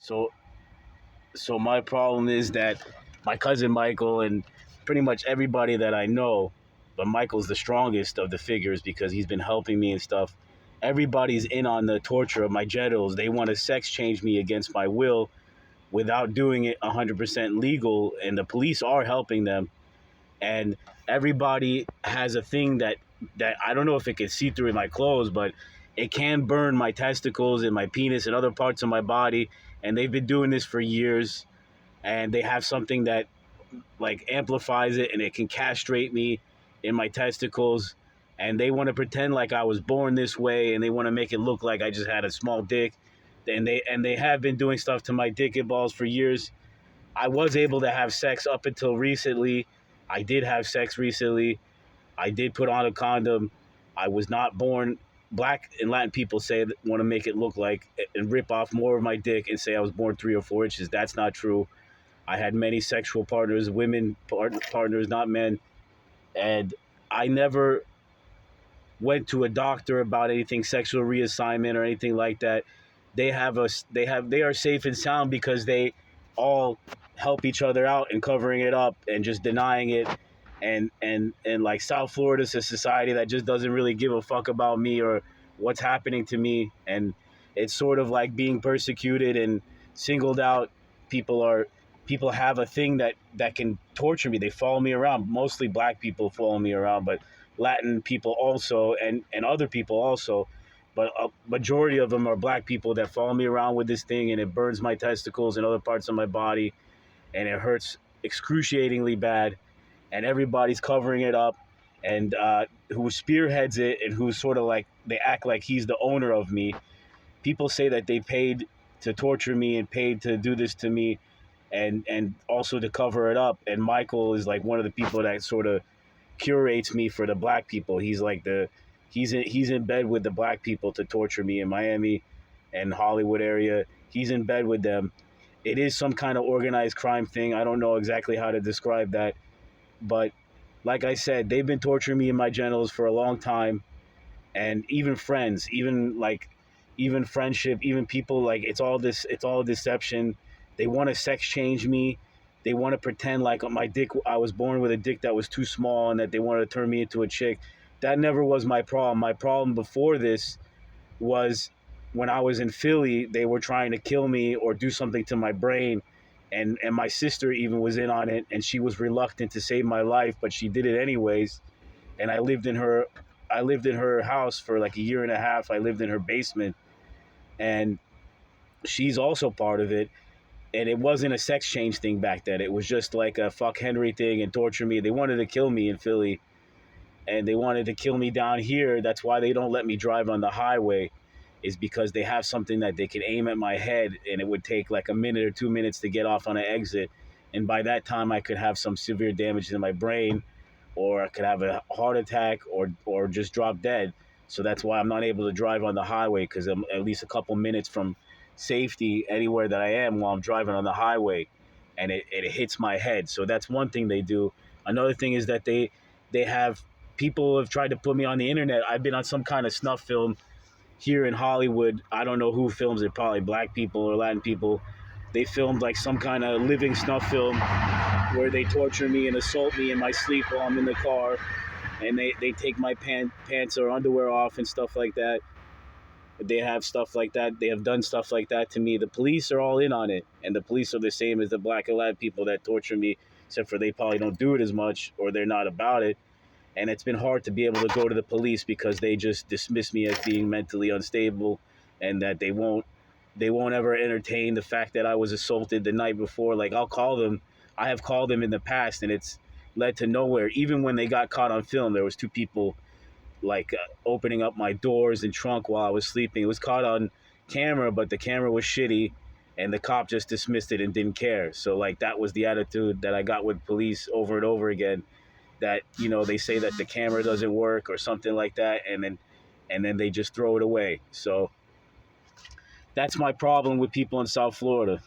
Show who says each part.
Speaker 1: So so my problem is that my cousin Michael and pretty much everybody that I know, but Michael's the strongest of the figures because he's been helping me and stuff. Everybody's in on the torture of my genitals. They want to sex change me against my will without doing it 100% legal, and the police are helping them. And everybody has a thing that I don't know if it can see through my clothes, but it can burn my testicles and my penis and other parts of my body. And they've been doing this for years, and they have something that like amplifies it, and it can castrate me in my testicles. And they want to pretend like I was born this way, and they want to make it look like I just had a small dick. And they have been doing stuff to my dick and balls for years. I was able to have sex up until recently. I did have sex recently. I did put on a condom. I was not born. Black and Latin people say that want to make it look like and rip off more of my dick and say I was born 3 or 4 inches. That's not true. I had many sexual partners, women partners, not men, and I never went to a doctor about anything sexual reassignment or anything like that. They are safe and sound because they all help each other out and covering it up and just denying it. And like South Florida's a society that just doesn't really give a fuck about me or what's happening to me, and it's sort of like being persecuted and singled out. People have a thing that can torture me. They follow me around. Mostly black people follow me around, but Latin people also, and other people also, but a majority of them are black people that follow me around with this thing, and it burns my testicles and other parts of my body, and it hurts excruciatingly bad, and everybody's covering it up, and who spearheads it and who's sort of like, they act like he's the owner of me. People say that they paid to torture me and paid to do this to me, and also to cover it up. And Michael is like one of the people that sort of curates me for the black people. He's like he's in bed with the black people to torture me in Miami and Hollywood area. He's in bed with them. It is some kind of organized crime thing. I don't know exactly how to describe that, but like I said, they've been torturing me in my genitals for a long time. And even friends, even friendship, even people, like it's all deception. They want to sex change me. They want to pretend like my dick, I was born with a dick that was too small and that they wanted to turn me into a chick. That never was my problem. My problem before this was when I was in Philly, they were trying to kill me or do something to my brain. And my sister even was in on it, and she was reluctant to save my life, but she did it anyways. And I lived in her house for like a year and a half. I lived in her basement, and she's also part of it. And it wasn't a sex change thing back then. It was just like a fuck Henry thing and torture me. They wanted to kill me in Philly, and they wanted to kill me down here. That's why they don't let me drive on the highway, is because they have something that they can aim at my head, and it would take like a minute or 2 minutes to get off on an exit. And by that time, I could have some severe damage to my brain, or I could have a heart attack, or just drop dead. So that's why I'm not able to drive on the highway, because I'm at least a couple minutes from safety anywhere that I am while I'm driving on the highway, and it hits my head. So that's one thing they do. Another thing is that they have people have tried to put me on the internet. I've been on some kind of snuff film here in Hollywood. I don't know who films it, probably black people or Latin people. They filmed like some kind of living snuff film where they torture me and assault me in my sleep while I'm in the car, and they take my pants or underwear off and stuff like that. They have stuff like that. They have done stuff like that to me. The police are all in on it, and the police are the same as the black and Latin people that torture me, except for they probably don't do it as much, or they're not about it. And it's been hard to be able to go to the police because they just dismiss me as being mentally unstable, and that they won't ever entertain the fact that I was assaulted the night before. Like, I'll call them. I have called them in the past, and it's led to nowhere. Even when they got caught on film, there was two people like opening up my doors and trunk while I was sleeping. It was caught on camera, but the camera was shitty, and the cop just dismissed it and didn't care. So like, that was the attitude that I got with police over and over again. That, you know, they say that the camera doesn't work or something like that, and then they just throw it away. So that's my problem with people in South Florida.